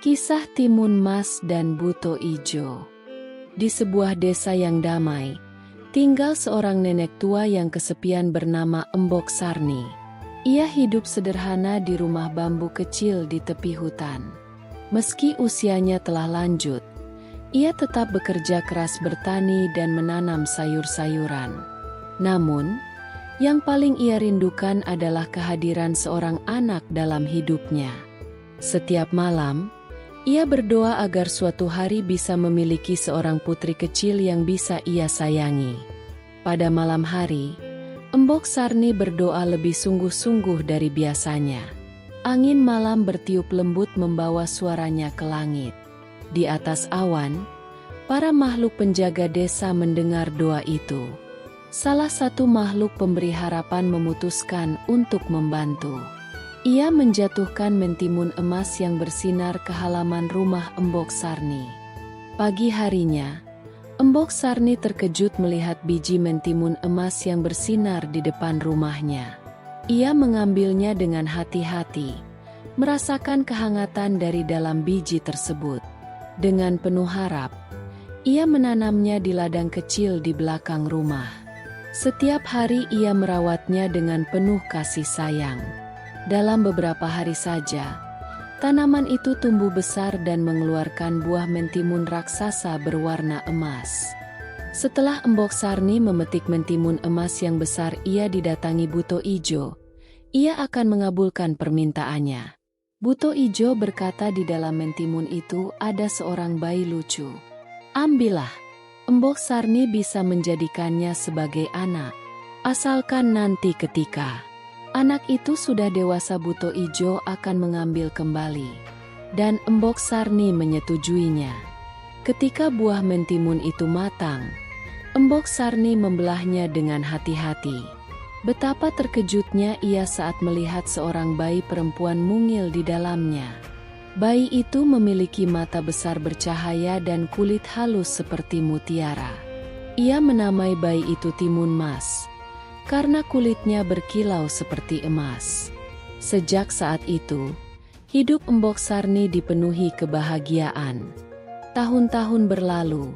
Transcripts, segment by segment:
Kisah Timun Mas dan Buto Ijo. Di sebuah desa yang damai, tinggal seorang nenek tua yang kesepian bernama Embok Sarni. Ia hidup sederhana di rumah bambu kecil di tepi hutan. Meski usianya telah lanjut, ia tetap bekerja keras bertani dan menanam sayur-sayuran. Namun, yang paling ia rindukan adalah kehadiran seorang anak dalam hidupnya. Setiap malam, ia berdoa agar suatu hari bisa memiliki seorang putri kecil yang bisa ia sayangi. Pada malam hari, Embok Sarni berdoa lebih sungguh-sungguh dari biasanya. Angin malam bertiup lembut membawa suaranya ke langit. Di atas awan, para makhluk penjaga desa mendengar doa itu. Salah satu makhluk pemberi harapan memutuskan untuk membantu. Ia menjatuhkan mentimun emas yang bersinar ke halaman rumah Embok Sarni. Pagi harinya, Embok Sarni terkejut melihat biji mentimun emas yang bersinar di depan rumahnya. Ia mengambilnya dengan hati-hati, merasakan kehangatan dari dalam biji tersebut. Dengan penuh harap, ia menanamnya di ladang kecil di belakang rumah. Setiap hari ia merawatnya dengan penuh kasih sayang. Dalam beberapa hari saja, tanaman itu tumbuh besar dan mengeluarkan buah mentimun raksasa berwarna emas. Setelah Embok Sarni memetik mentimun emas yang besar, ia didatangi Buto Ijo. Ia akan mengabulkan permintaannya. Buto Ijo berkata di dalam mentimun itu ada seorang bayi lucu. Ambillah, Embok Sarni bisa menjadikannya sebagai anak. Asalkan nanti ketika anak itu sudah dewasa, Buto Ijo akan mengambil kembali. Dan Embok Sarni menyetujuinya. Ketika buah mentimun itu matang, Embok Sarni membelahnya dengan hati-hati. Betapa terkejutnya ia saat melihat seorang bayi perempuan mungil di dalamnya. Bayi itu memiliki mata besar bercahaya dan kulit halus seperti mutiara. Ia menamai bayi itu Timun Mas, karena kulitnya berkilau seperti emas. Sejak saat itu, hidup Embok Sarni dipenuhi kebahagiaan. Tahun-tahun berlalu,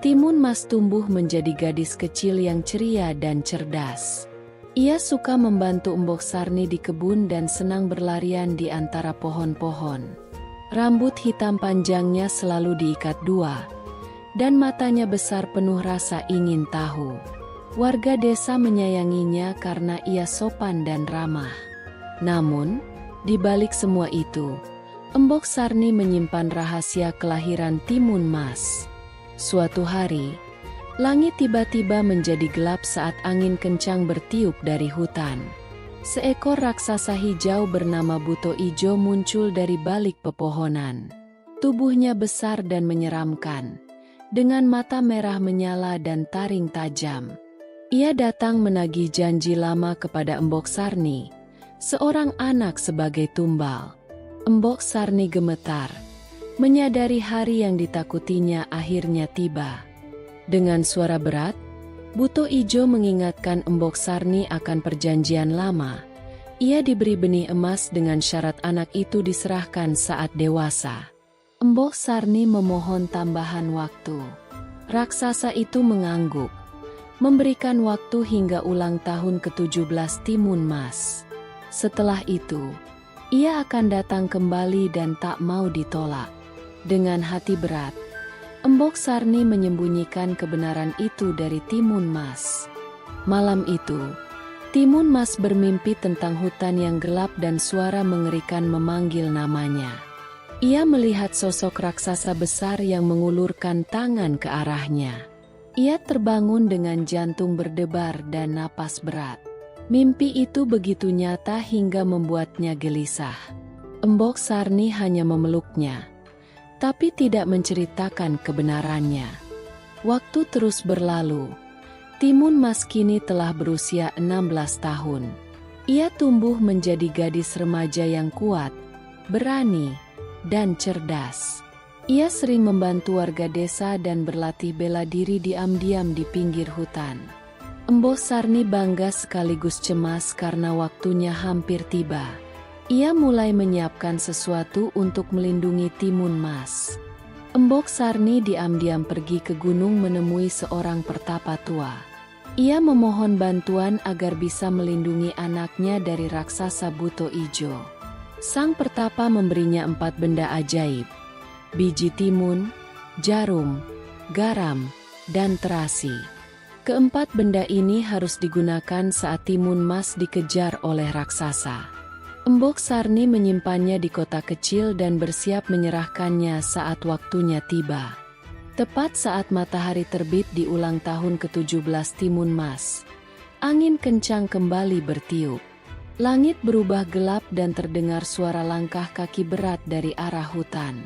Timun Mas tumbuh menjadi gadis kecil yang ceria dan cerdas. Ia suka membantu Embok Sarni di kebun dan senang berlarian di antara pohon-pohon. Rambut hitam panjangnya selalu diikat dua, dan matanya besar penuh rasa ingin tahu. Warga desa menyayanginya karena ia sopan dan ramah. Namun, di balik semua itu, Embok Sarni menyimpan rahasia kelahiran Timun Mas. Suatu hari, langit tiba-tiba menjadi gelap saat angin kencang bertiup dari hutan. Seekor raksasa hijau bernama Buto Ijo muncul dari balik pepohonan. Tubuhnya besar dan menyeramkan, dengan mata merah menyala dan taring tajam. Ia datang menagih janji lama kepada Embok Sarni, seorang anak sebagai tumbal. Embok Sarni gemetar, menyadari hari yang ditakutinya akhirnya tiba. Dengan suara berat, Buto Ijo mengingatkan Embok Sarni akan perjanjian lama. Ia diberi benih emas dengan syarat anak itu diserahkan saat dewasa. Embok Sarni memohon tambahan waktu. Raksasa itu mengangguk, memberikan waktu hingga ulang tahun ke-17 Timun Mas. Setelah itu, ia akan datang kembali dan tak mau ditolak. Dengan hati berat, Embok Sarni menyembunyikan kebenaran itu dari Timun Mas. Malam itu, Timun Mas bermimpi tentang hutan yang gelap dan suara mengerikan memanggil namanya. Ia melihat sosok raksasa besar yang mengulurkan tangan ke arahnya. Ia terbangun dengan jantung berdebar dan napas berat. Mimpi itu begitu nyata hingga membuatnya gelisah. Embok Sarni hanya memeluknya, tapi tidak menceritakan kebenarannya. Waktu terus berlalu. Timun Mas kini telah berusia 16 tahun. Ia tumbuh menjadi gadis remaja yang kuat, berani, dan cerdas. Ia sering membantu warga desa dan berlatih bela diri diam-diam di pinggir hutan. Embok Sarni bangga sekaligus cemas karena waktunya hampir tiba. Ia mulai menyiapkan sesuatu untuk melindungi Timun Mas. Embok Sarni diam-diam pergi ke gunung menemui seorang pertapa tua. Ia memohon bantuan agar bisa melindungi anaknya dari raksasa buto ijo. Sang pertapa memberinya 4 benda ajaib: biji timun, jarum, garam, dan terasi. Keempat benda ini harus digunakan saat Timun Mas dikejar oleh raksasa. Embok Sarni menyimpannya di kota kecil dan bersiap menyerahkannya saat waktunya tiba. Tepat saat matahari terbit di ulang tahun ke-17 Timun Mas, angin kencang kembali bertiup. Langit berubah gelap dan terdengar suara langkah kaki berat dari arah hutan.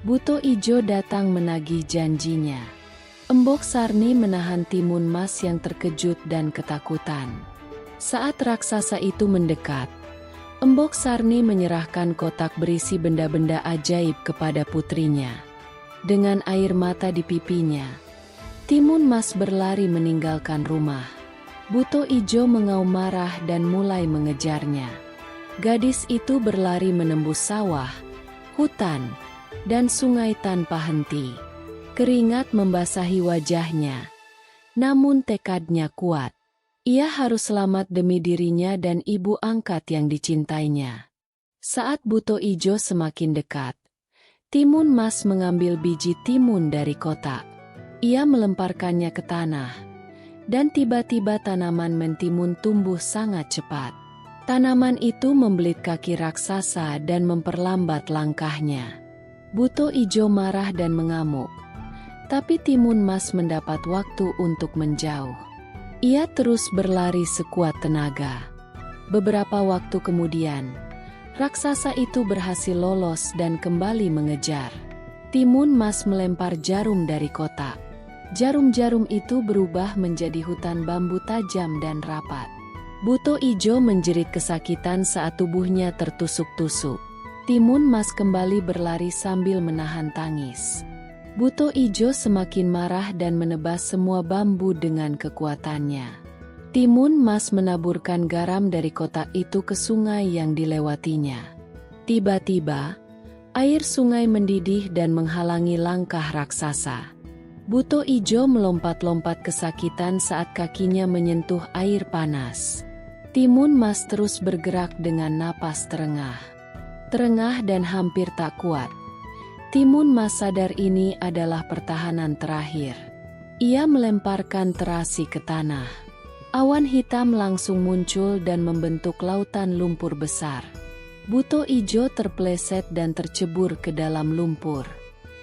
Buto Ijo datang menagih janjinya. Embok Sarni menahan Timun Mas yang terkejut dan ketakutan. Saat raksasa itu mendekat, Embok Sarni menyerahkan kotak berisi benda-benda ajaib kepada putrinya. Dengan air mata di pipinya, Timun Mas berlari meninggalkan rumah. Buto Ijo mengaum marah dan mulai mengejarnya. Gadis itu berlari menembus sawah, hutan, dan sungai tanpa henti. Keringat membasahi wajahnya, namun tekadnya kuat. Ia harus selamat demi dirinya dan ibu angkat yang dicintainya. Saat Buto Ijo semakin dekat, Timun Mas mengambil biji timun dari kotak. Ia melemparkannya ke tanah, dan tiba-tiba tanaman mentimun tumbuh sangat cepat. Tanaman itu membelit kaki raksasa dan memperlambat langkahnya. Buto Ijo marah dan mengamuk, tapi Timun Mas mendapat waktu untuk menjauh. Ia terus berlari sekuat tenaga. Beberapa waktu kemudian, raksasa itu berhasil lolos dan kembali mengejar. Timun Mas melempar jarum dari kotak. Jarum-jarum itu berubah menjadi hutan bambu tajam dan rapat. Buto Ijo menjerit kesakitan saat tubuhnya tertusuk-tusuk. Timun Mas kembali berlari sambil menahan tangis. Buto Ijo semakin marah dan menebas semua bambu dengan kekuatannya. Timun Mas menaburkan garam dari kotak itu ke sungai yang dilewatinya. Tiba-tiba, air sungai mendidih dan menghalangi langkah raksasa. Buto Ijo melompat-lompat kesakitan saat kakinya menyentuh air panas. Timun Mas terus bergerak dengan napas terengah dan hampir tak kuat. Timun Mas sadar ini adalah pertahanan terakhir. Ia melemparkan terasi ke tanah. Awan hitam langsung muncul dan membentuk lautan lumpur besar. Buto Ijo terpeleset dan tercebur ke dalam lumpur.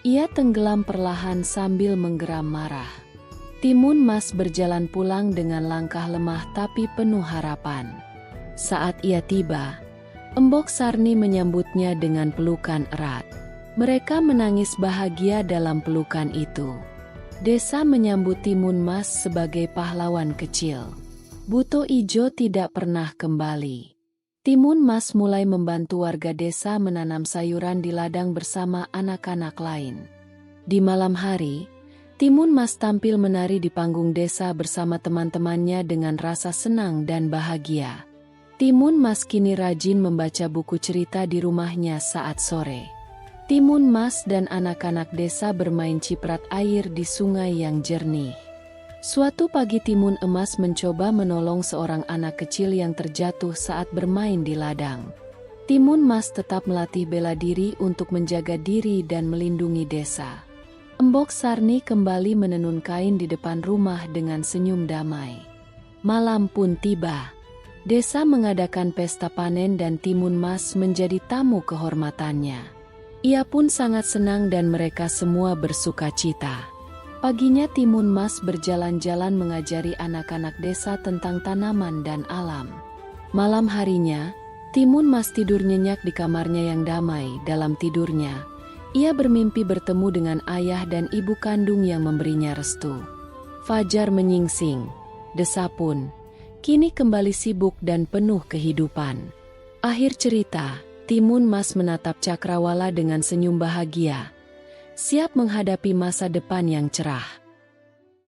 Ia tenggelam perlahan sambil menggeram marah. Timun Mas berjalan pulang dengan langkah lemah tapi penuh harapan. Saat ia tiba, Embok Sarni menyambutnya dengan pelukan erat. Mereka menangis bahagia dalam pelukan itu. Desa menyambut Timun Mas sebagai pahlawan kecil. Buto Ijo tidak pernah kembali. Timun Mas mulai membantu warga desa menanam sayuran di ladang bersama anak-anak lain. Di malam hari, Timun Mas tampil menari di panggung desa bersama teman-temannya dengan rasa senang dan bahagia. Timun Mas kini rajin membaca buku cerita di rumahnya saat sore. Timun Mas dan anak-anak desa bermain ciprat air di sungai yang jernih. Suatu pagi Timun Emas mencoba menolong seorang anak kecil yang terjatuh saat bermain di ladang. Timun Mas tetap melatih bela diri untuk menjaga diri dan melindungi desa. Embok Sarni kembali menenun kain di depan rumah dengan senyum damai. Malam pun tiba. Desa mengadakan pesta panen dan Timun Mas menjadi tamu kehormatannya. Ia pun sangat senang dan mereka semua bersuka cita. Paginya Timun Mas berjalan-jalan mengajari anak-anak desa tentang tanaman dan alam. Malam harinya, Timun Mas tidur nyenyak di kamarnya yang damai. Dalam tidurnya, ia bermimpi bertemu dengan ayah dan ibu kandung yang memberinya restu. Fajar menyingsing, desa pun kini kembali sibuk dan penuh kehidupan. Akhir cerita, Timun Mas menatap Cakrawala dengan senyum bahagia, siap menghadapi masa depan yang cerah.